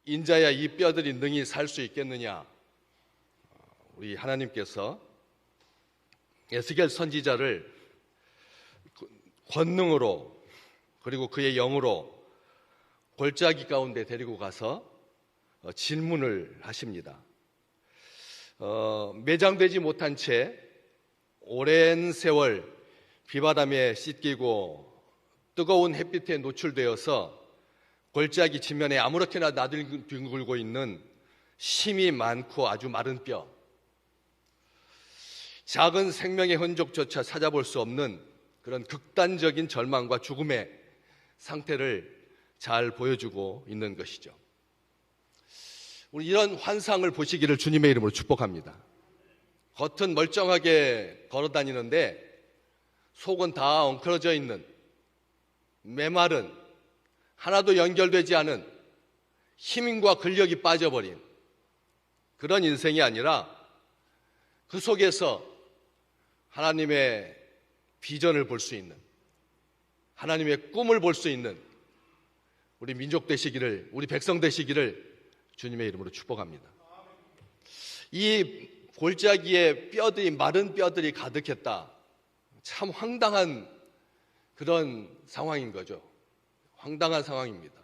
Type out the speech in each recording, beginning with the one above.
인자야 이 뼈들이 능히 살 수 있겠느냐. 우리 하나님께서 에스겔 선지자를 권능으로 그리고 그의 영으로 골짜기 가운데 데리고 가서 질문을 하십니다. 매장되지 못한 채 오랜 세월 비바람에 씻기고 뜨거운 햇빛에 노출되어서 골짜기 지면에 아무렇게나 나들굴고 있는 힘이 많고 아주 마른 뼈, 작은 생명의 흔적조차 찾아볼 수 없는 그런 극단적인 절망과 죽음의 상태를 잘 보여주고 있는 것이죠. 우리 이런 환상을 보시기를 주님의 이름으로 축복합니다. 겉은 멀쩡하게 걸어다니는데 속은 다 엉클어져 있는, 메마른, 하나도 연결되지 않은, 힘과 근력이 빠져버린 그런 인생이 아니라 그 속에서 하나님의 비전을 볼 수 있는, 하나님의 꿈을 볼 수 있는 우리 민족 되시기를, 우리 백성 되시기를 주님의 이름으로 축복합니다. 이 골짜기에 뼈들이, 마른 뼈들이 가득했다. 참 황당한 그런 상황인 거죠. 황당한 상황입니다.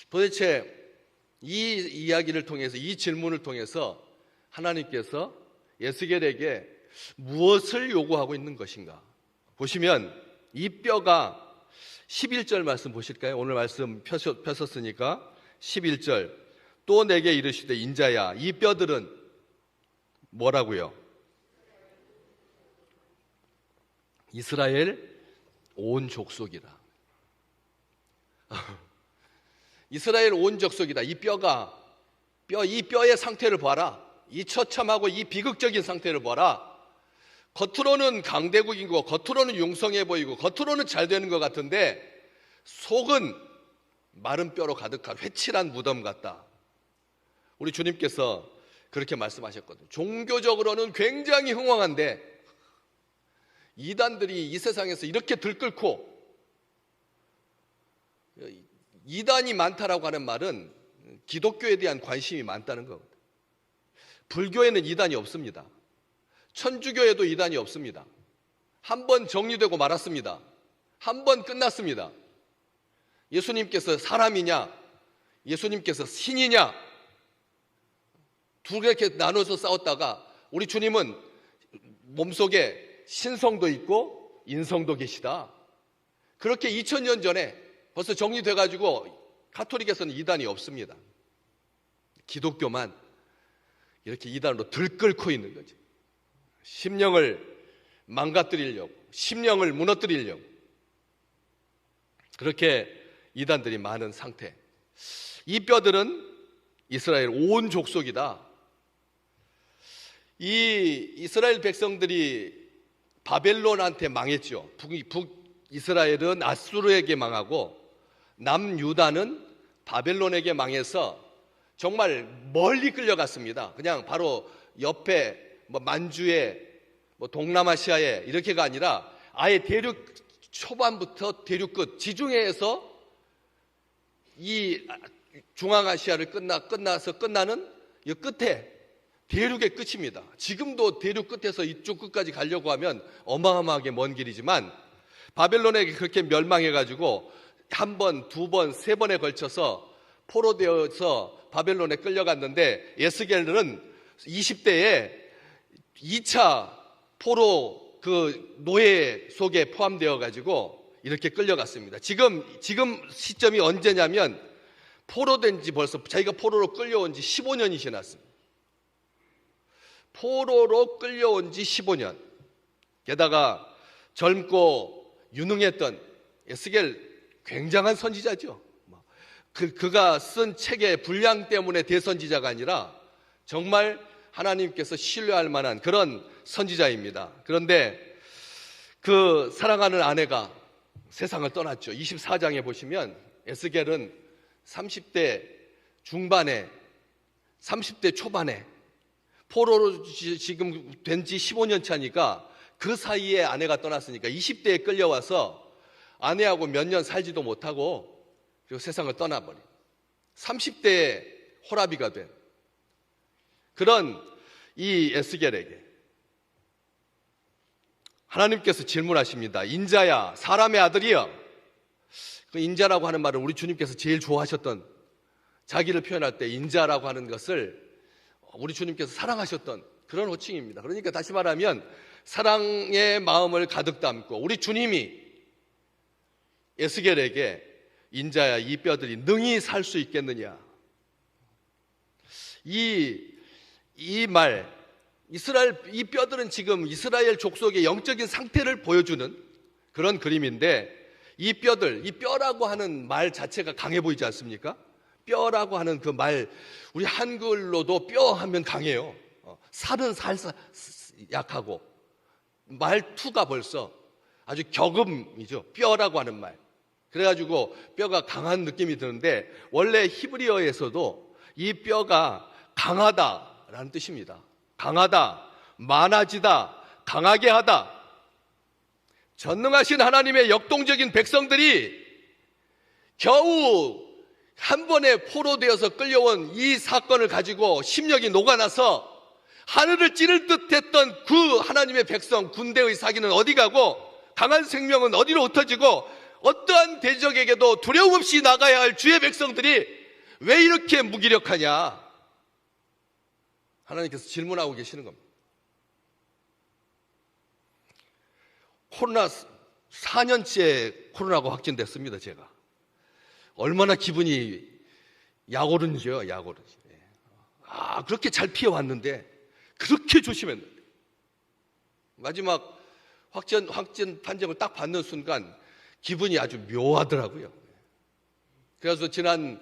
도대체 이 이야기를 통해서, 이 질문을 통해서 하나님께서 에스겔에게 무엇을 요구하고 있는 것인가? 보시면 이 뼈가 11절 말씀 보실까요? 오늘 말씀 펴셨으니까 11절. 또 내게 이르시되 인자야 이 뼈들은 뭐라고요? 이스라엘 온 족속이다. 이스라엘 온 족속이다. 이 뼈의 상태를 봐라. 이 처참하고 이 비극적인 상태를 봐라. 겉으로는 강대국이고 겉으로는 융성해 보이고 겉으로는 잘 되는 것 같은데 속은 마른 뼈로 가득한 회칠한 무덤 같다. 우리 주님께서 그렇게 말씀하셨거든요. 종교적으로는 굉장히 흥왕한데 이단들이 이 세상에서 이렇게 들끓고, 이단이 많다라고 하는 말은 기독교에 대한 관심이 많다는 겁니다. 불교에는 이단이 없습니다. 천주교에도 이단이 없습니다. 한 번 정리되고 말았습니다. 한 번 끝났습니다. 예수님께서 사람이냐, 예수님께서 신이냐, 두 개렇게 나눠서 싸웠다가 우리 주님은 몸속에 신성도 있고 인성도 계시다. 그렇게 2000년 전에 벌써 정리돼가지고 가톨릭에서는 이단이 없습니다. 기독교만 이렇게 이단으로 들끓고 있는 거지. 심령을 망가뜨리려고, 심령을 무너뜨리려고 그렇게 이단들이 많은 상태. 이 뼈들은 이스라엘 온 족속이다. 이 이스라엘 백성들이 바벨론한테 망했죠. 북이스라엘은 아수르에게 망하고 남유다는 바벨론에게 망해서 정말 멀리 끌려갔습니다. 그냥 바로 옆에 만주에 동남아시아에 이렇게가 아니라 아예 대륙 초반부터 대륙 끝 지중해에서 이 중앙아시아를 끝나서 끝나는 이 끝에 대륙의 끝입니다. 지금도 대륙 끝에서 이쪽 끝까지 가려고 하면 어마어마하게 먼 길이지만 바벨론에게 그렇게 멸망해가지고 한 번, 두 번, 세 번에 걸쳐서 포로되어서 바벨론에 끌려갔는데 에스겔은 20대에 2차 포로 그 노예 속에 포함되어 가지고 이렇게 끌려갔습니다. 지금 시점이 언제냐면 포로된 지 벌써 자기가 포로로 끌려온 지 15년이 지났습니다. 포로로 끌려온 지 15년. 게다가 젊고 유능했던 에스겔 굉장한 선지자죠. 그가 쓴 책의 분량 때문에 대선지자가 아니라 정말 하나님께서 신뢰할 만한 그런 선지자입니다. 그런데 그 사랑하는 아내가 세상을 떠났죠. 24장에 보시면 에스겔은 30대 중반에 30대 초반에 포로로 지금 된 지 15년 차니까 그 사이에 아내가 떠났으니까 20대에 끌려와서 아내하고 몇 년 살지도 못하고 그리고 세상을 떠나버린 30대에 호라비가 된 그런 이 에스겔에게 하나님께서 질문하십니다. 인자야, 사람의 아들이여. 그 인자라고 하는 말은 우리 주님께서 제일 좋아하셨던, 자기를 표현할 때 인자라고 하는 것을 우리 주님께서 사랑하셨던 그런 호칭입니다. 그러니까 다시 말하면 사랑의 마음을 가득 담고 우리 주님이 에스겔에게 인자야, 이 뼈들이 능히 살 수 있겠느냐. 이 뼈들은 지금 이스라엘 족속의 영적인 상태를 보여주는 그런 그림인데, 이 뼈라고 하는 말 자체가 강해 보이지 않습니까? 뼈라고 하는 그 말, 우리 한글로도 뼈 하면 강해요. 살은 살살 약하고, 말투가 벌써 아주 격음이죠. 뼈라고 하는 말. 그래가지고 뼈가 강한 느낌이 드는데, 원래 히브리어에서도 이 뼈가 강하다라는 뜻입니다. 강하다, 많아지다, 강하게 하다. 전능하신 하나님의 역동적인 백성들이 겨우 한 번에 포로되어서 끌려온 이 사건을 가지고 심령이 녹아나서 하늘을 찌를 듯 했던 그 하나님의 백성, 군대의 사기는 어디 가고 강한 생명은 어디로 흩어지고 어떠한 대적에게도 두려움 없이 나가야 할 주의 백성들이 왜 이렇게 무기력하냐? 하나님께서 질문하고 계시는 겁니다. 코로나 4년째 코로나가 확진됐습니다. 제가 얼마나 기분이 약오른지요. 약오른지. 그렇게 잘 피해왔는데, 그렇게 조심했는데 마지막 확진 판정을 딱 받는 순간 기분이 아주 묘하더라고요. 그래서 지난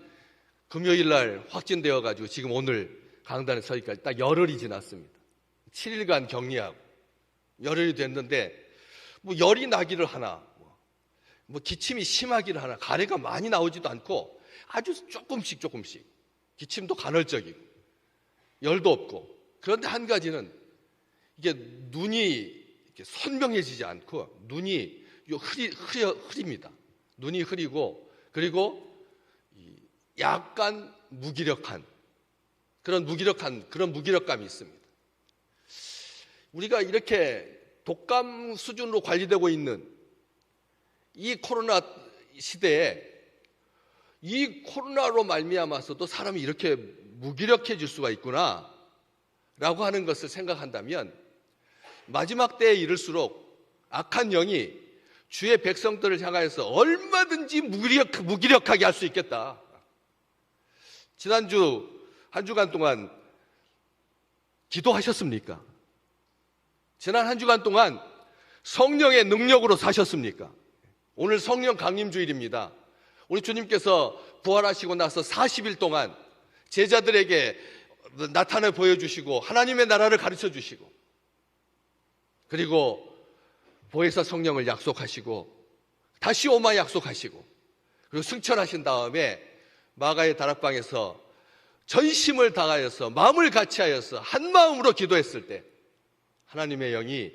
금요일 날 확진되어 가지고 지금 오늘 강단에 서기까지 딱 열흘이 지났습니다. 7일간 격리하고 열흘이 됐는데, 뭐 열이 나기를 하나, 뭐 기침이 심하기를 하나, 가래가 많이 나오지도 않고 아주 조금씩 기침도 간헐적이고 열도 없고. 그런데 한 가지는 이게 눈이 이렇게 선명해지지 않고 눈이 흐립니다. 눈이 흐리고, 그리고 약간 무기력한 그런 무기력감이 있습니다. 우리가 이렇게 독감 수준으로 관리되고 있는 이 코로나 시대에 이 코로나로 말미암아서도 사람이 이렇게 무기력해질 수가 있구나 라고 하는 것을 생각한다면, 마지막 때에 이를수록 악한 영이 주의 백성들을 향하여서 얼마든지 무기력하게 할 수 있겠다. 지난주 한 주간 동안 기도하셨습니까? 지난 한 주간 동안 성령의 능력으로 사셨습니까? 오늘 성령 강림 주일입니다. 우리 주님께서 부활하시고 나서 40일 동안 제자들에게 나타내 보여주시고 하나님의 나라를 가르쳐 주시고, 그리고 보혜사 성령을 약속하시고 다시 오마 약속하시고, 그리고 승천하신 다음에 마가의 다락방에서 전심을 다하여서 마음을 같이하여서 한 마음으로 기도했을 때 하나님의 영이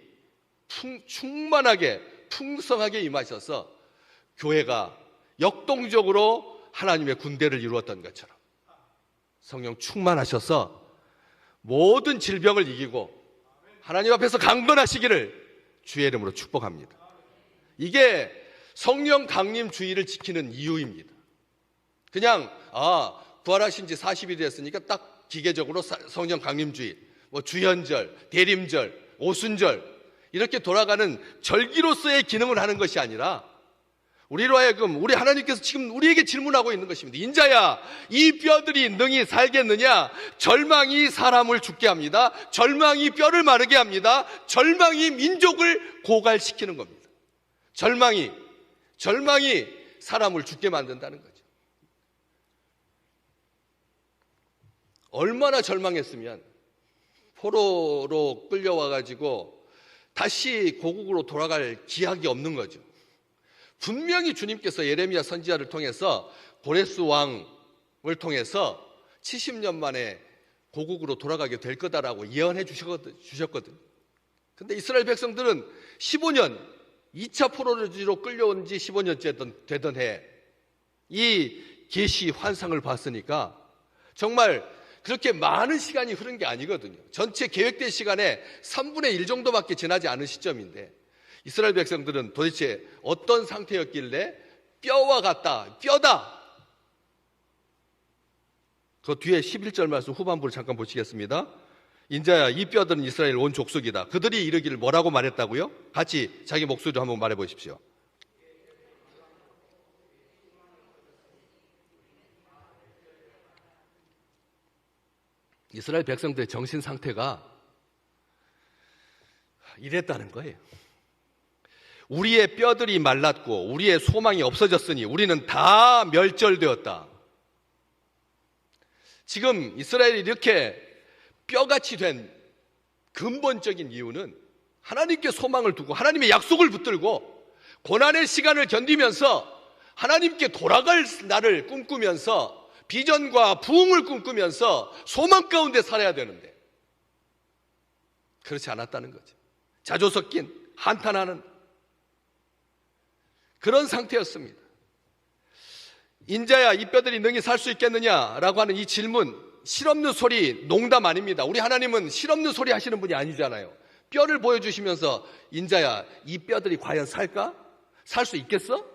충만하게 풍성하게 임하셔서 교회가 역동적으로 하나님의 군대를 이루었던 것처럼 성령 충만하셔서 모든 질병을 이기고 하나님 앞에서 강건하시기를 주의 이름으로 축복합니다. 이게 성령 강림 주의를 지키는 이유입니다. 그냥 부활하신 지 40일이 됐으니까 딱 기계적으로 성령 강림 주일, 뭐 주현절, 대림절, 오순절 이렇게 돌아가는 절기로서의 기능을 하는 것이 아니라, 우리로 하여금 우리 하나님께서 지금 우리에게 질문하고 있는 것입니다. 인자야, 이 뼈들이 능히 살겠느냐? 절망이 사람을 죽게 합니다. 절망이 뼈를 마르게 합니다. 절망이 민족을 고갈시키는 겁니다. 절망이 사람을 죽게 만든다는 거죠. 얼마나 절망했으면 포로로 끌려와가지고 다시 고국으로 돌아갈 기약이 없는 거죠. 분명히 주님께서 예레미야 선지자를 통해서 고레스 왕을 통해서 70년 만에 고국으로 돌아가게 될 거다라고 예언해 주셨거든요. 근데 이스라엘 백성들은 15년, 2차 포로지로 끌려온 지 15년째 되던 해 이 계시 환상을 봤으니까 정말 그렇게 많은 시간이 흐른 게 아니거든요. 전체 계획된 시간의 3분의 1 정도밖에 지나지 않은 시점인데 이스라엘 백성들은 도대체 어떤 상태였길래 뼈와 같다, 뼈다. 그 뒤에 11절 말씀 후반부를 잠깐 보시겠습니다. 인자야, 이 뼈들은 이스라엘 온 족속이다. 그들이 이르기를 뭐라고 말했다고요? 같이 자기 목소리로 한번 말해 보십시오. 이스라엘 백성들의 정신 상태가 이랬다는 거예요. 우리의 뼈들이 말랐고 우리의 소망이 없어졌으니 우리는 다 멸절되었다. 지금 이스라엘이 이렇게 뼈같이 된 근본적인 이유는 하나님께 소망을 두고 하나님의 약속을 붙들고 고난의 시간을 견디면서 하나님께 돌아갈 날을 꿈꾸면서 비전과 부흥을 꿈꾸면서 소망 가운데 살아야 되는데 그렇지 않았다는 거죠. 자조 섞인 한탄하는 그런 상태였습니다. 인자야, 이 뼈들이 능히 살 수 있겠느냐라고 하는 이 질문, 실없는 소리, 농담 아닙니다. 우리 하나님은 실없는 소리 하시는 분이 아니잖아요. 뼈를 보여주시면서 인자야, 이 뼈들이 과연 살까? 살 수 있겠어?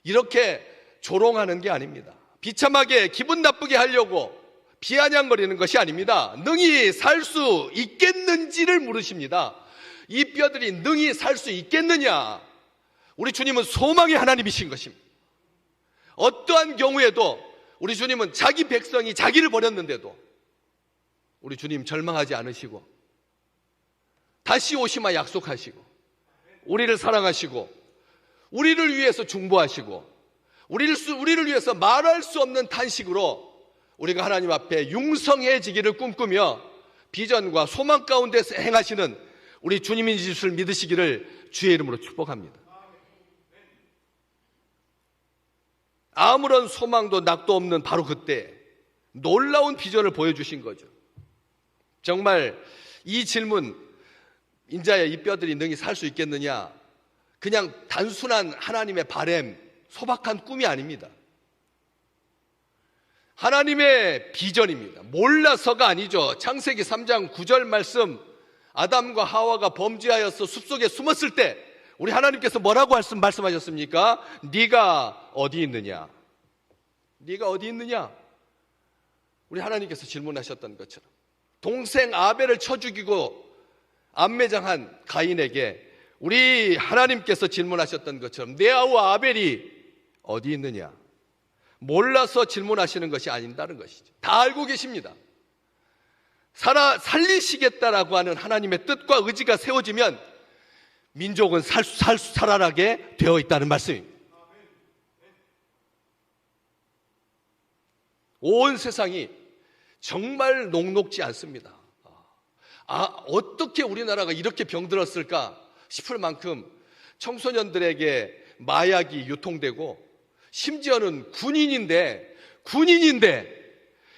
이렇게 조롱하는 게 아닙니다. 비참하게 기분 나쁘게 하려고 비아냥거리는 것이 아닙니다. 능히 살 수 있겠는지를 물으십니다. 이 뼈들이 능히 살 수 있겠느냐? 우리 주님은 소망의 하나님이신 것입니다. 어떠한 경우에도 우리 주님은 자기 백성이 자기를 버렸는데도 우리 주님 절망하지 않으시고 다시 오시마 약속하시고 우리를 사랑하시고 우리를 위해서 중보하시고 우리를 위해서 말할 수 없는 탄식으로 우리가 하나님 앞에 융성해지기를 꿈꾸며 비전과 소망 가운데 행하시는 우리 주님인 짓을 믿으시기를 주의 이름으로 축복합니다. 아무런 소망도 낙도 없는 바로 그때 놀라운 비전을 보여주신 거죠. 정말 이 질문, 인자야, 이 뼈들이 능히 살 수 있겠느냐, 그냥 단순한 하나님의 바램, 소박한 꿈이 아닙니다. 하나님의 비전입니다. 몰라서가 아니죠. 창세기 3장 9절 말씀, 아담과 하와가 범죄하여서 숲속에 숨었을 때 우리 하나님께서 뭐라고 말씀하셨습니까? 네가 어디 있느냐? 네가 어디 있느냐? 우리 하나님께서 질문하셨던 것처럼 동생 아벨을 쳐 죽이고 암매장한 가인에게 우리 하나님께서 질문하셨던 것처럼 내 아우 아벨이 어디 있느냐? 몰라서 질문하시는 것이 아닌다는 것이죠. 다 알고 계십니다. 살리시겠다라고 하는 하나님의 뜻과 의지가 세워지면 민족은 살아나게 되어 있다는 말씀입니다. 온 세상이 정말 녹록지 않습니다. 어떻게 우리나라가 이렇게 병들었을까 싶을 만큼 청소년들에게 마약이 유통되고 심지어는 군인인데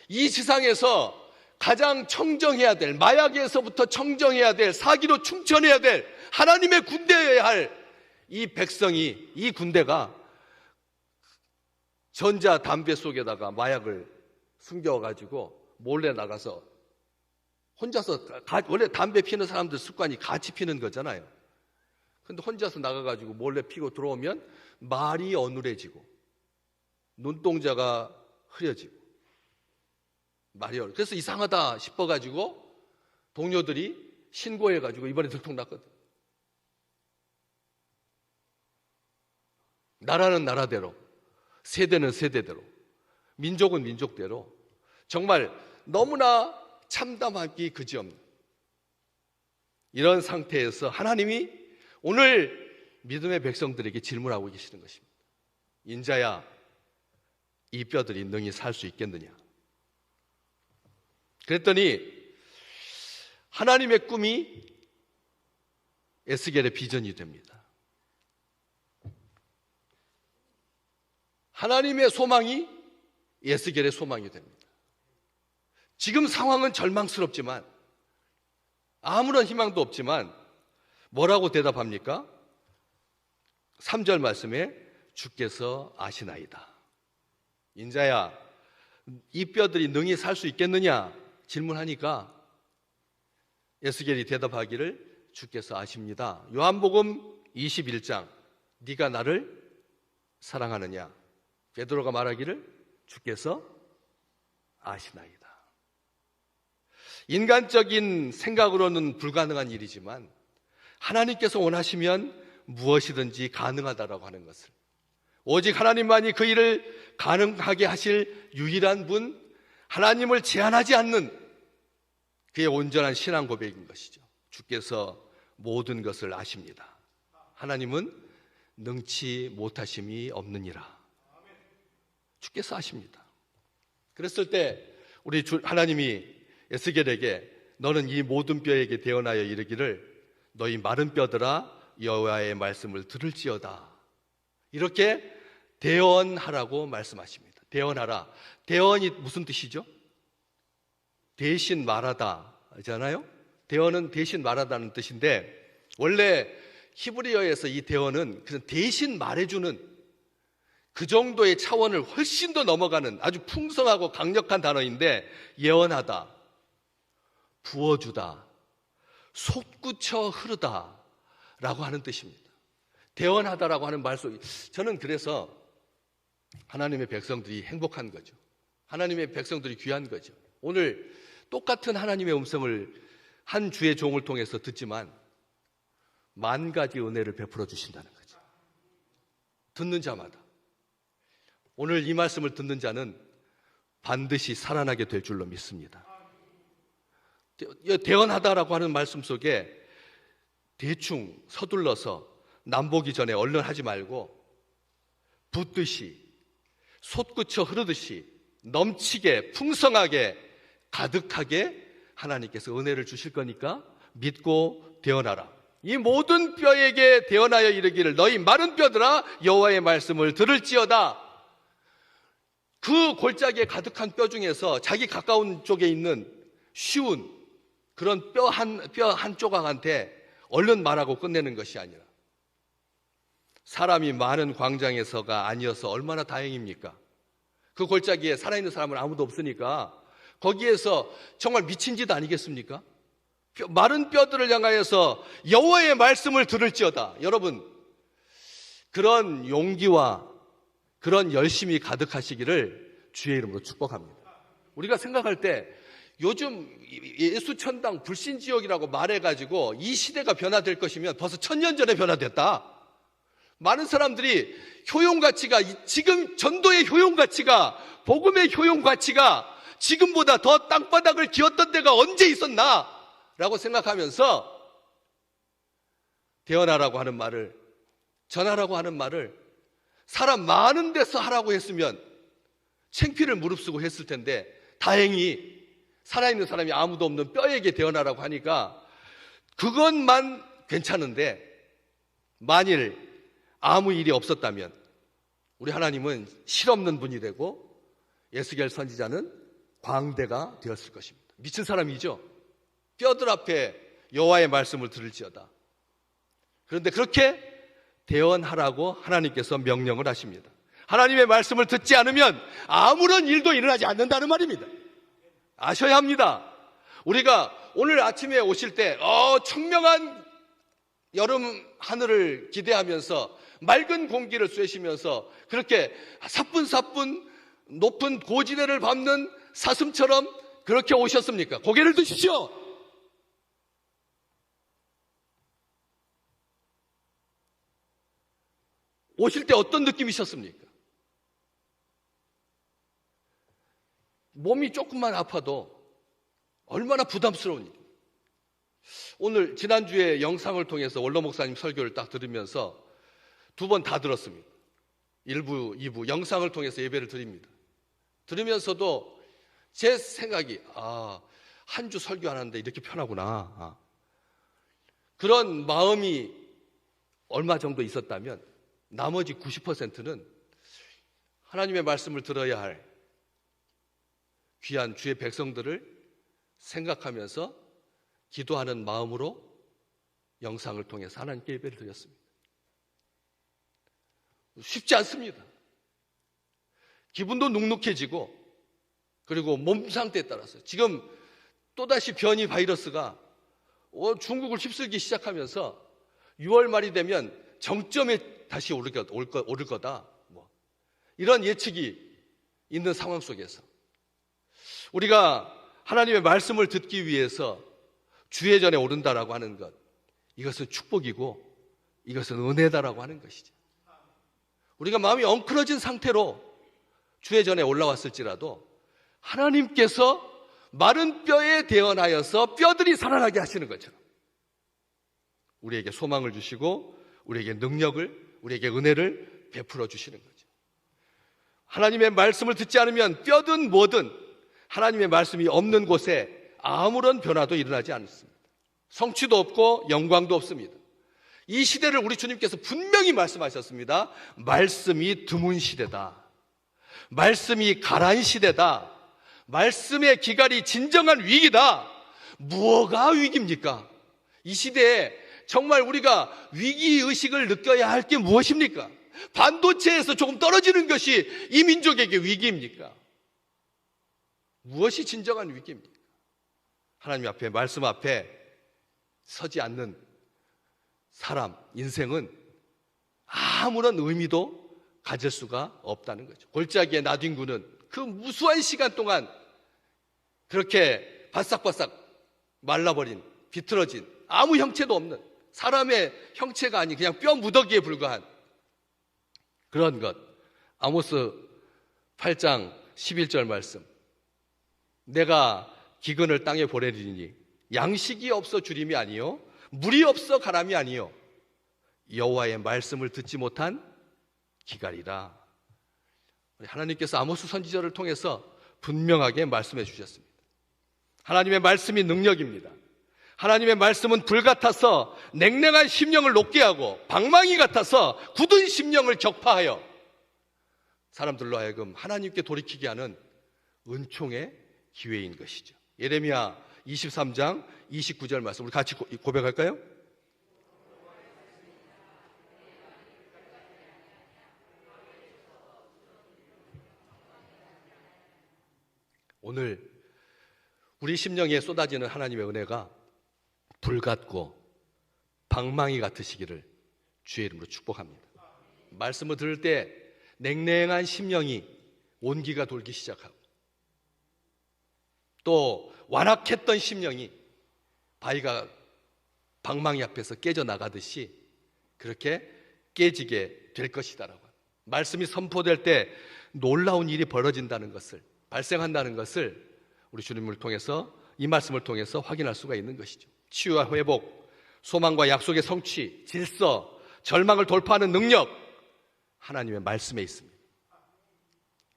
이 지상에서 가장 청정해야 될, 마약에서부터 청정해야 될, 사기로 충천해야 될 하나님의 군대여야 할 이 백성이, 이 군대가 전자담배 속에다가 마약을 숨겨가지고 몰래 나가서 혼자서, 원래 담배 피는 사람들 습관이 같이 피는 거잖아요. 근데 혼자서 나가가지고 몰래 피고 들어오면 말이 어눌해지고 눈동자가 흐려지고 그래서 이상하다 싶어가지고 동료들이 신고해가지고 이번에 들통났거든. 나라는 나라대로, 세대는 세대대로, 민족은 민족대로 정말 너무나 참담하기 그지없는 이런 상태에서 하나님이 오늘 믿음의 백성들에게 질문하고 계시는 것입니다. 인자야, 이 뼈들이 능히 살 수 있겠느냐? 그랬더니 하나님의 꿈이 에스겔의 비전이 됩니다. 하나님의 소망이 에스겔의 소망이 됩니다. 지금 상황은 절망스럽지만 아무런 희망도 없지만 뭐라고 대답합니까? 3절 말씀에 주께서 아시나이다. 인자야, 이 뼈들이 능히 살 수 있겠느냐 질문하니까 에스겔이 대답하기를 주께서 아십니다. 요한복음 21장 네가 나를 사랑하느냐? 베드로가 말하기를 주께서 아시나이다. 인간적인 생각으로는 불가능한 일이지만 하나님께서 원하시면 무엇이든지 가능하다라고 하는 것을, 오직 하나님만이 그 일을 가능하게 하실 유일한 분, 하나님을 제한하지 않는 그의 온전한 신앙 고백인 것이죠. 주께서 모든 것을 아십니다. 하나님은 능치 못하심이 없느니라. 주께서 아십니다. 그랬을 때 우리 하나님이 에스겔에게 너는 이 모든 뼈에게 대언하여 이르기를 너희 마른 뼈들아 여호와의 말씀을 들을지어다. 이렇게 대언하라고 말씀하십니다. 대언하라. 대언이 무슨 뜻이죠? 대신 말하다 잖아요. 대언은 대신 말하다는 뜻인데, 원래 히브리어에서 이 대언은 그냥 대신 말해주는 그 정도의 차원을 훨씬 더 넘어가는 아주 풍성하고 강력한 단어인데, 예언하다, 부어주다, 솟구쳐 흐르다 라고 하는 뜻입니다. 대언하다라고 하는 말 속에, 저는 그래서 하나님의 백성들이 행복한 거죠. 하나님의 백성들이 귀한 거죠. 오늘 똑같은 하나님의 음성을 한 주의 종을 통해서 듣지만 만 가지 은혜를 베풀어 주신다는 거죠. 듣는 자마다. 오늘 이 말씀을 듣는 자는 반드시 살아나게 될 줄로 믿습니다. 대언하다라고 하는 말씀 속에 대충 서둘러서 남보기 전에 얼른 하지 말고 붓듯이 솟구쳐 흐르듯이 넘치게 풍성하게 가득하게 하나님께서 은혜를 주실 거니까 믿고 대언하라. 이 모든 뼈에게 대언하여 이르기를 너희 마른 뼈들아 여호와의 말씀을 들을지어다. 그 골짜기에 가득한 뼈 중에서 자기 가까운 쪽에 있는 쉬운 그런 뼈 한 조각한테 얼른 말하고 끝내는 것이 아니라, 사람이 많은 광장에서가 아니어서 얼마나 다행입니까? 그 골짜기에 살아있는 사람은 아무도 없으니까 거기에서 정말 미친 짓 아니겠습니까? 마른 뼈들을 향하여서 여호와의 말씀을 들을지어다. 여러분, 그런 용기와 그런 열심이 가득하시기를 주의 이름으로 축복합니다. 우리가 생각할 때 요즘 예수천당 불신지역이라고 말해가지고 이 시대가 변화될 것이면 벌써 1000년 전에 변화됐다. 많은 사람들이 효용가치가, 지금 전도의 효용가치가, 복음의 효용가치가 지금보다 더 땅바닥을 기었던 데가 언제 있었나? 라고 생각하면서 대언하라고 하는 말을, 전하라고 하는 말을 사람 많은 데서 하라고 했으면 창피를 무릅쓰고 했을 텐데, 다행히 살아있는 사람이 아무도 없는 뼈에게 대언하라고 하니까 그것만 괜찮은데, 만일 아무 일이 없었다면 우리 하나님은 실없는 분이 되고 에스겔 선지자는 광대가 되었을 것입니다. 미친 사람이죠. 뼈들 앞에 여호와의 말씀을 들을지어다. 그런데 그렇게 대언하라고 하나님께서 명령을 하십니다. 하나님의 말씀을 듣지 않으면 아무런 일도 일어나지 않는다는 말입니다. 아셔야 합니다. 우리가 오늘 아침에 오실 때 청명한 여름 하늘을 기대하면서 맑은 공기를 쐬시면서 그렇게 사뿐사뿐 높은 고지대를 밟는 사슴처럼 그렇게 오셨습니까? 고개를 드십시오. 오실 때 어떤 느낌이셨습니까? 몸이 조금만 아파도 얼마나 부담스러운 일이에요. 오늘 지난주에 영상을 통해서 원로 목사님 설교를 딱 들으면서 2번 다 들었습니다. 1부, 2부 영상을 통해서 예배를 드립니다. 들으면서도 제 생각이 한 주 설교하는데 이렇게 편하구나. 그런 마음이 얼마 정도 있었다면 나머지 90%는 하나님의 말씀을 들어야 할 귀한 주의 백성들을 생각하면서 기도하는 마음으로 영상을 통해서 하나님께 예배를 드렸습니다. 쉽지 않습니다. 기분도 눅눅해지고 그리고 몸 상태에 따라서 지금 또다시 변이 바이러스가 중국을 휩쓸기 시작하면서 6월 말이 되면 정점에 다시 오를 거다. 이런 예측이 있는 상황 속에서 우리가 하나님의 말씀을 듣기 위해서 주의 전에 오른다라고 하는 것, 이것은 축복이고 이것은 은혜다라고 하는 것이죠. 우리가 마음이 엉클어진 상태로 주의 전에 올라왔을지라도 하나님께서 마른 뼈에 대언하여서 뼈들이 살아나게 하시는 것처럼 우리에게 소망을 주시고 우리에게 능력을, 우리에게 은혜를 베풀어 주시는 거죠. 하나님의 말씀을 듣지 않으면 뼈든 뭐든 하나님의 말씀이 없는 곳에 아무런 변화도 일어나지 않습니다. 성취도 없고 영광도 없습니다. 이 시대를 우리 주님께서 분명히 말씀하셨습니다. 말씀이 드문 시대다. 말씀이 가란 시대다. 말씀의 기갈이 진정한 위기다. 무엇가 위기입니까? 이 시대에 정말 우리가 위기의식을 느껴야 할 게 무엇입니까? 반도체에서 조금 떨어지는 것이 이 민족에게 위기입니까? 무엇이 진정한 위기입니까? 하나님 앞에, 말씀 앞에 서지 않는 사람, 인생은 아무런 의미도 가질 수가 없다는 거죠. 골짜기에 나뒹구는 그 무수한 시간 동안 그렇게 바싹바싹 말라버린, 비틀어진, 아무 형체도 없는, 사람의 형체가 아닌 그냥 뼈 무더기에 불과한 그런 것. 아모스 8장 11절 말씀. 내가 기근을 땅에 보내리니 양식이 없어 주림이 아니요 물이 없어 가람이 아니요 여호와의 말씀을 듣지 못한 기갈이라. 하나님께서 아모스 선지자를 통해서 분명하게 말씀해 주셨습니다. 하나님의 말씀이 능력입니다. 하나님의 말씀은 불 같아서 냉랭한 심령을 녹게 하고 방망이 같아서 굳은 심령을 격파하여 사람들로 하여금 하나님께 돌이키게 하는 은총의 기회인 것이죠. 예레미야 23장 29절 말씀 우리 같이 고백할까요? 오늘 우리 심령에 쏟아지는 하나님의 은혜가 불 같고 방망이 같으시기를 주의 이름으로 축복합니다. 말씀을 들을 때 냉랭한 심령이 온기가 돌기 시작하고 또 완악했던 심령이 바위가 방망이 앞에서 깨져나가듯이 그렇게 깨지게 될 것이다라고. 말씀이 선포될 때 놀라운 일이 벌어진다는 것을, 발생한다는 것을 우리 주님을 통해서, 이 말씀을 통해서 확인할 수가 있는 것이죠. 치유와 회복, 소망과 약속의 성취, 질서, 절망을 돌파하는 능력, 하나님의 말씀에 있습니다.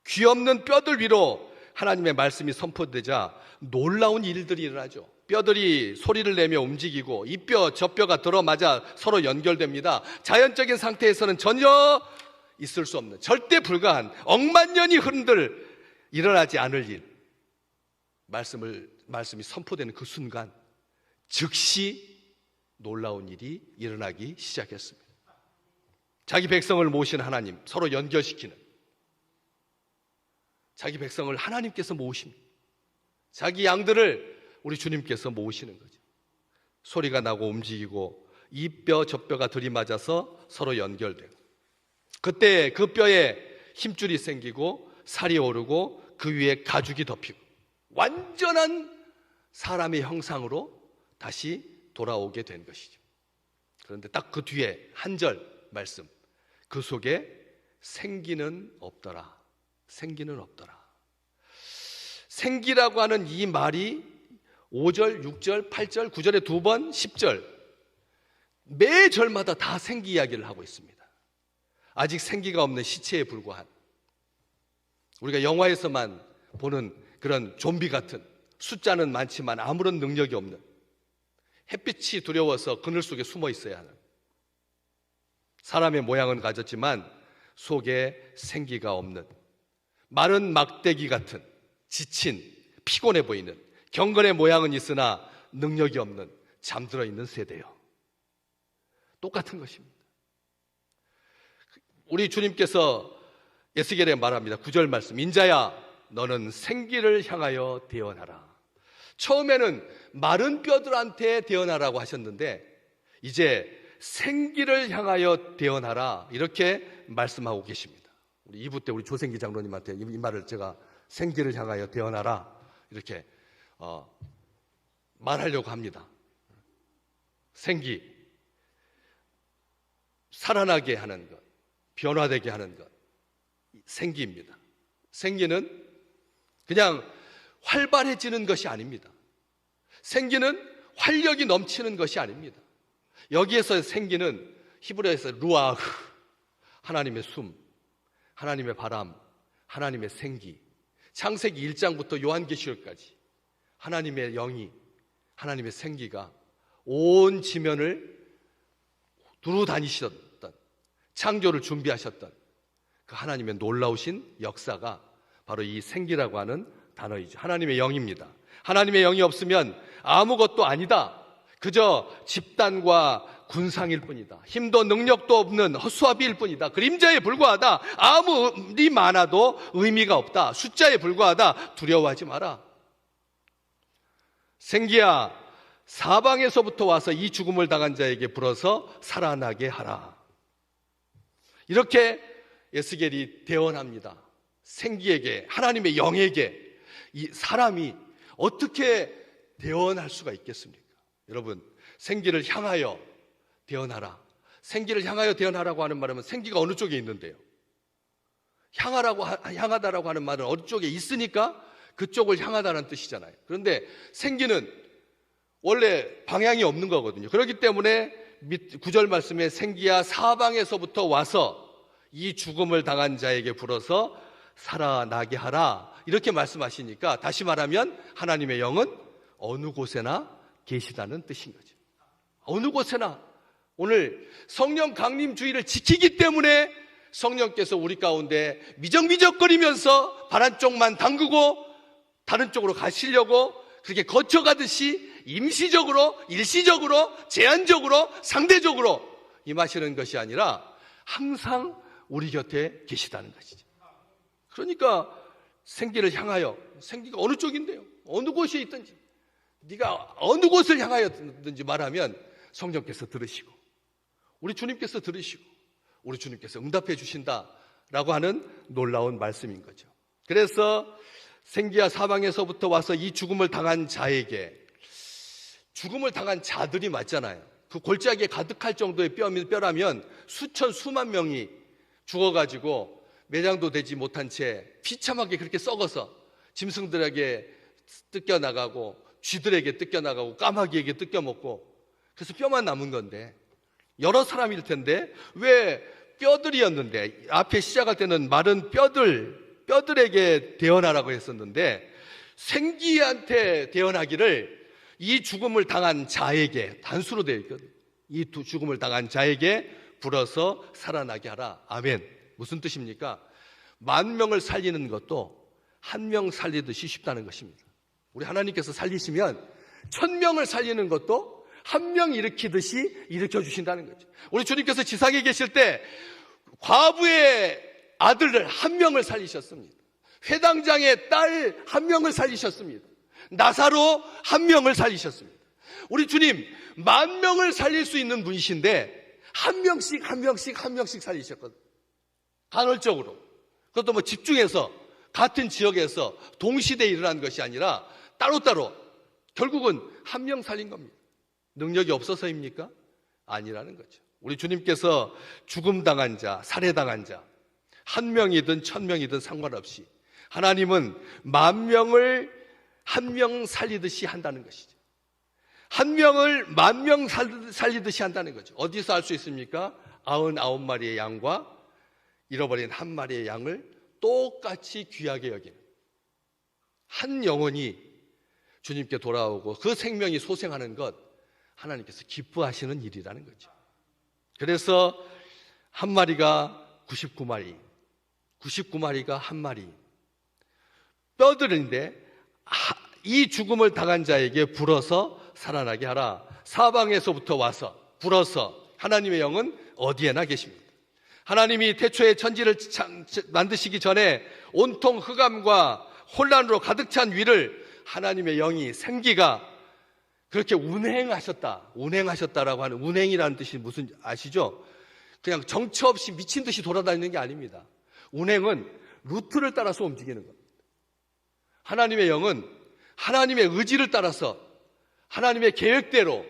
귀 없는 뼈들 위로 하나님의 말씀이 선포되자 놀라운 일들이 일어나죠. 뼈들이 소리를 내며 움직이고 이 뼈, 저 뼈가 들어맞아 서로 연결됩니다. 자연적인 상태에서는 전혀 있을 수 없는, 절대 불가한, 억만 년이 흔들 일어나지 않을 일, 말씀이 선포되는 그 순간 즉시 놀라운 일이 일어나기 시작했습니다. 자기 백성을 모신 하나님, 서로 연결시키는, 자기 백성을 하나님께서 모으십니다. 자기 양들을 우리 주님께서 모으시는 거죠. 소리가 나고 움직이고 이 뼈 저 뼈가 들이맞아서 서로 연결되고, 그때 그 뼈에 힘줄이 생기고 살이 오르고 그 위에 가죽이 덮이고 완전한 사람의 형상으로 다시 돌아오게 된 것이죠. 그런데 딱 그 뒤에 한 절 말씀, 그 속에 생기는 없더라. 생기는 없더라. 생기라고 하는 이 말이 5절, 6절, 8절, 9절에 2번, 10절 매 절마다 다 생기 이야기를 하고 있습니다. 아직 생기가 없는 시체에 불과한, 우리가 영화에서만 보는 그런 좀비 같은, 숫자는 많지만 아무런 능력이 없는, 햇빛이 두려워서 그늘 속에 숨어 있어야 하는, 사람의 모양은 가졌지만 속에 생기가 없는, 마른 막대기 같은, 지친, 피곤해 보이는, 경건의 모양은 있으나 능력이 없는, 잠들어 있는 세대요. 똑같은 것입니다. 우리 주님께서 에스겔에 말합니다. 9절 말씀, 인자야 너는 생기를 향하여 대언하라. 처음에는 마른 뼈들한테 대언하라고 하셨는데 이제 생기를 향하여 대언하라 이렇게 말씀하고 계십니다. 우리 2부 때 우리 조생기 장로님한테 이 말을 제가 생기를 향하여 대언하라 이렇게 말하려고 합니다. 생기, 살아나게 하는 것, 변화되게 하는 것, 생기입니다. 생기는 그냥 활발해지는 것이 아닙니다. 생기는 활력이 넘치는 것이 아닙니다. 여기에서의 생기는 히브리어에서 루아흐, 하나님의 숨, 하나님의 바람, 하나님의 생기. 창세기 1장부터 요한계시록까지 하나님의 영이, 하나님의 생기가 온 지면을 두루 다니셨던, 창조를 준비하셨던 그 하나님의 놀라우신 역사가 바로 이 생기라고 하는 단어이죠. 하나님의 영입니다. 하나님의 영이 없으면 아무것도 아니다. 그저 집단과 군상일 뿐이다. 힘도 능력도 없는 허수아비일 뿐이다. 그림자에 불과하다. 아무리 많아도 의미가 없다. 숫자에 불과하다. 두려워하지 마라. 생기야, 사방에서부터 와서 이 죽음을 당한 자에게 불어서 살아나게 하라. 이렇게 에스겔이 대언합니다. 생기에게, 하나님의 영에게 이 사람이 어떻게 대언할 수가 있겠습니까? 여러분, 생기를 향하여 대언하라. 생기를 향하여 대언하라고 하는 말은 생기가 어느 쪽에 있는데요? 향하다라고 하는 말은 어느 쪽에 있으니까 그쪽을 향하다는 뜻이잖아요. 그런데 생기는 원래 방향이 없는 거거든요. 그렇기 때문에 9절 말씀에 생기야 사방에서부터 와서 이 죽음을 당한 자에게 불어서 살아나게 하라 이렇게 말씀하시니까 다시 말하면 하나님의 영은 어느 곳에나 계시다는 뜻인 거죠. 어느 곳에나 오늘 성령 강림 주의를 지키기 때문에 성령께서 우리 가운데 미적미적거리면서 발 한쪽만 담그고 다른 쪽으로 가시려고 그렇게 거쳐가듯이 임시적으로, 일시적으로, 제한적으로, 상대적으로 임하시는 것이 아니라 항상 우리 곁에 계시다는 것이죠. 그러니까 생기를 향하여, 생기가 어느 쪽인데요? 어느 곳에 있든지 네가 어느 곳을 향하여든지 말하면 성령께서 들으시고 우리 주님께서 들으시고 우리 주님께서 응답해 주신다라고 하는 놀라운 말씀인 거죠. 그래서 생기야 사방에서부터 와서 이 죽음을 당한 자에게, 죽음을 당한 자들이 맞잖아요. 그 골짜기에 가득할 정도의 뼈라면 수만 명이 죽어가지고 매장도 되지 못한 채 비참하게 그렇게 썩어서 짐승들에게 뜯겨나가고 쥐들에게 뜯겨나가고 까마귀에게 뜯겨먹고 그래서 뼈만 남은 건데 여러 사람일 텐데 왜 뼈들이었는데 앞에 시작할 때는 마른 뼈들에게 대언하라고 했었는데 생기한테 대언하기를 이 죽음을 당한 자에게 단수로 되어 있거든요. 이 죽음을 당한 자에게 불어서 살아나게 하라. 아멘. 무슨 뜻입니까? 10,000명을 살리는 것도 1명 살리듯이 쉽다는 것입니다. 우리 하나님께서 살리시면 1,000명을 살리는 것도 1명 일으키듯이 일으켜주신다는 거죠. 우리 주님께서 지상에 계실 때 과부의 아들을 1명을 살리셨습니다. 회당장의 딸 1명을 살리셨습니다. 나사로 1명을 살리셨습니다. 우리 주님 10,000명을 살릴 수 있는 분이신데 한 명씩 살리셨거든요. 간헐적으로. 그것도 집중해서 같은 지역에서 동시대에 일어난 것이 아니라 따로따로 결국은 1명 살린 겁니다. 능력이 없어서입니까? 아니라는 거죠. 우리 주님께서 죽음당한 자, 살해당한 자 1명이든 1,000명이든 상관없이 하나님은 10,000명을 1명 살리듯이 한다는 것이죠. 1명을 10,000명 살리듯이 한다는 거죠. 어디서 알 수 있습니까? 99마리의 양과 잃어버린 1마리의 양을 똑같이 귀하게 여기는 한 영혼이 주님께 돌아오고 그 생명이 소생하는 것 하나님께서 기뻐하시는 일이라는 거죠. 그래서 1마리가 99마리, 99마리가 1마리 뼈들인데 이 죽음을 당한 자에게 불어서 살아나게 하라. 사방에서부터 와서 불어서 하나님의 영은 어디에나 계십니다. 하나님이 태초에 천지를 만드시기 전에 온통 흑암과 혼란으로 가득 찬 위를 하나님의 영이 생기가 그렇게 운행하셨다라고 하는, 운행이라는 뜻이 무슨 아시죠? 그냥 정처 없이 미친 듯이 돌아다니는 게 아닙니다. 운행은 루트를 따라서 움직이는 겁니다. 하나님의 영은 하나님의 의지를 따라서, 하나님의 계획대로,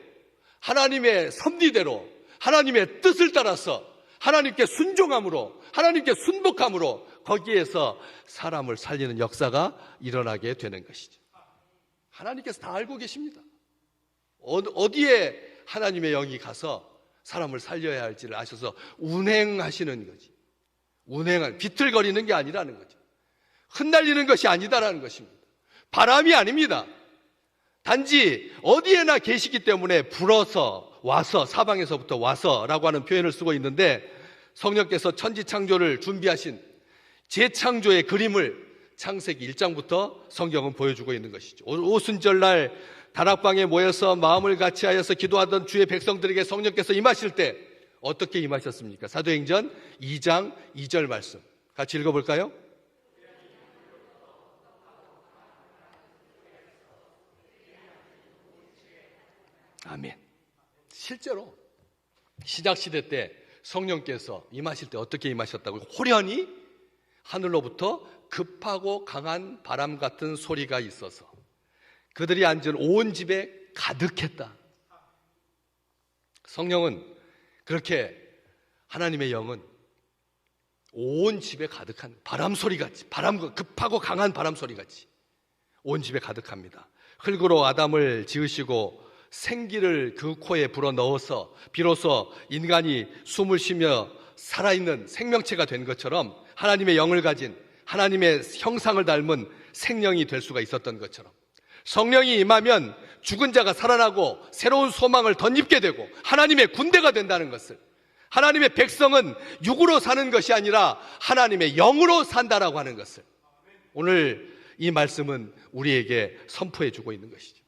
하나님의 섭리대로, 하나님의 뜻을 따라서, 하나님께 순종함으로, 하나님께 순복함으로 거기에서 사람을 살리는 역사가 일어나게 되는 것이죠. 하나님께서 다 알고 계십니다. 어디에 하나님의 영이 가서 사람을 살려야 할지를 아셔서 운행하시는 거지. 비틀거리는 게 아니라는 거죠. 흩날리는 것이 아니다라는 것입니다. 바람이 아닙니다. 단지 어디에나 계시기 때문에 불어서 와서, 사방에서부터 와서라고 하는 표현을 쓰고 있는데, 성령께서 천지 창조를 준비하신 재창조의 그림을 창세기 1장부터 성경은 보여주고 있는 것이죠. 오순절날 다락방에 모여서 마음을 같이하여서 기도하던 주의 백성들에게 성령께서 임하실 때 어떻게 임하셨습니까? 사도행전 2장 2절 말씀 같이 읽어볼까요? 아멘. 실제로 시작시대 때 성령께서 임하실 때 어떻게 임하셨다고요? 호련히 하늘로부터 급하고 강한 바람 같은 소리가 있어서 그들이 앉은 온 집에 가득했다. 성령은 그렇게, 하나님의 영은 온 집에 가득한 바람소리같이, 급하고 강한 바람소리같이 온 집에 가득합니다. 흙으로 아담을 지으시고 생기를 그 코에 불어넣어서 비로소 인간이 숨을 쉬며 살아있는 생명체가 된 것처럼, 하나님의 영을 가진, 하나님의 형상을 닮은 생명이 될 수가 있었던 것처럼, 성령이 임하면 죽은 자가 살아나고 새로운 소망을 덧입게 되고 하나님의 군대가 된다는 것을, 하나님의 백성은 육으로 사는 것이 아니라 하나님의 영으로 산다라고 하는 것을 오늘 이 말씀은 우리에게 선포해 주고 있는 것이죠.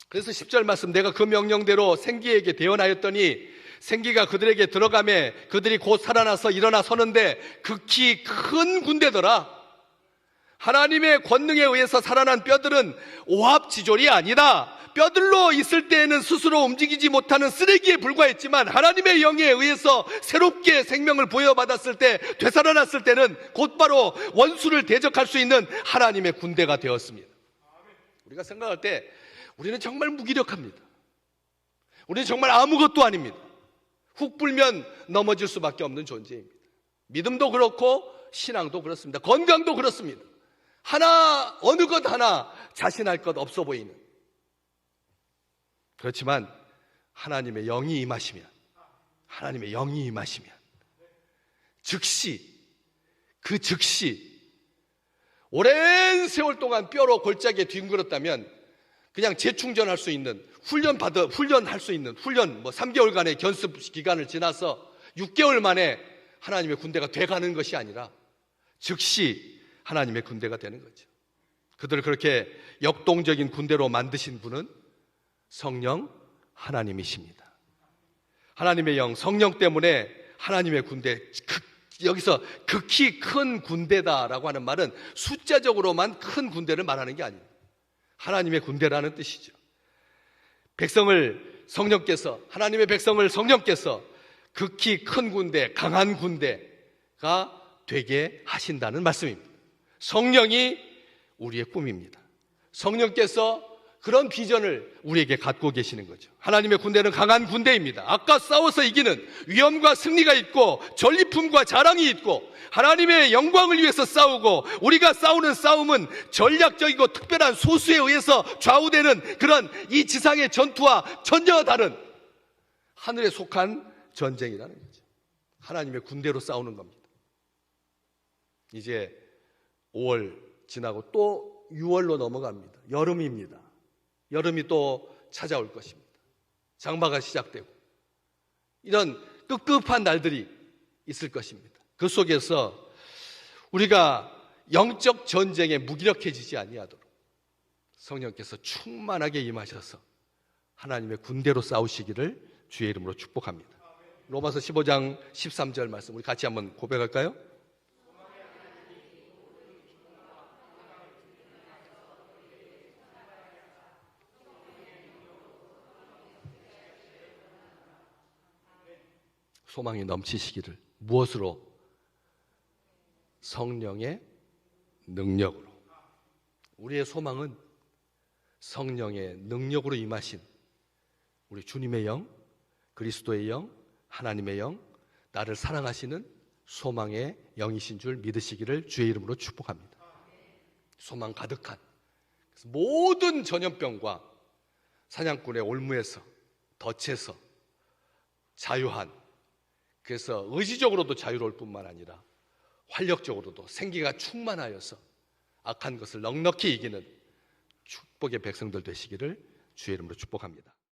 그래서 10절 말씀, 내가 그 명령대로 생기에게 대언하였더니 생기가 그들에게 들어가매 그들이 곧 살아나서 일어나 서는데 극히 큰 군대더라. 하나님의 권능에 의해서 살아난 뼈들은 오합지졸이 아니다. 뼈들로 있을 때에는 스스로 움직이지 못하는 쓰레기에 불과했지만 하나님의 영에 의해서 새롭게 생명을 부여받았을 때, 되살아났을 때는 곧바로 원수를 대적할 수 있는 하나님의 군대가 되었습니다. 우리가 생각할 때 우리는 정말 무기력합니다. 우리는 정말 아무것도 아닙니다. 훅 불면 넘어질 수밖에 없는 존재입니다. 믿음도 그렇고 신앙도 그렇습니다. 건강도 그렇습니다. 어느 것 하나 자신할 것 없어 보이는. 그렇지만 하나님의 영이 임하시면, 즉시 오랜 세월 동안 뼈로 골짜기에 뒹굴었다면 그냥 재충전할 수 있는, 훈련할 수 있는, 3개월간의 견습 기간을 지나서 6개월 만에 하나님의 군대가 돼가는 것이 아니라 즉시 하나님의 군대가 되는 거죠. 그들을 그렇게 역동적인 군대로 만드신 분은 성령 하나님이십니다. 하나님의 영, 성령 때문에 하나님의 군대, 여기서 극히 큰 군대다라고 하는 말은 숫자적으로만 큰 군대를 말하는 게 아닙니다. 하나님의 군대라는 뜻이죠. 하나님의 백성을 성령께서 극히 큰 군대, 강한 군대가 되게 하신다는 말씀입니다. 성령이 우리의 꿈입니다. 성령께서 그런 비전을 우리에게 갖고 계시는 거죠. 하나님의 군대는 강한 군대입니다. 아까 싸워서 이기는 위엄과 승리가 있고 전리품과 자랑이 있고 하나님의 영광을 위해서 싸우고, 우리가 싸우는 싸움은 전략적이고 특별한 소수에 의해서 좌우되는 그런 이 지상의 전투와 전혀 다른 하늘에 속한 전쟁이라는 거죠. 하나님의 군대로 싸우는 겁니다. 이제 5월 지나고 또 6월로 넘어갑니다. 여름입니다. 여름이 또 찾아올 것입니다. 장마가 시작되고 이런 급급한 날들이 있을 것입니다. 그 속에서 우리가 영적 전쟁에 무기력해지지 아니하도록 성령께서 충만하게 임하셔서 하나님의 군대로 싸우시기를 주의 이름으로 축복합니다. 로마서 15장 13절 말씀 우리 같이 한번 고백할까요? 소망이 넘치시기를. 무엇으로? 성령의 능력으로. 우리의 소망은 성령의 능력으로 임하신 우리 주님의 영, 그리스도의 영, 하나님의 영, 나를 사랑하시는 소망의 영이신 줄 믿으시기를 주의 이름으로 축복합니다. 소망 가득한, 그래서 모든 전염병과 사냥꾼의 올무에서 덫에서 자유한, 그래서 의지적으로도 자유로울 뿐만 아니라 활력적으로도 생기가 충만하여서 악한 것을 넉넉히 이기는 축복의 백성들 되시기를 주의 이름으로 축복합니다.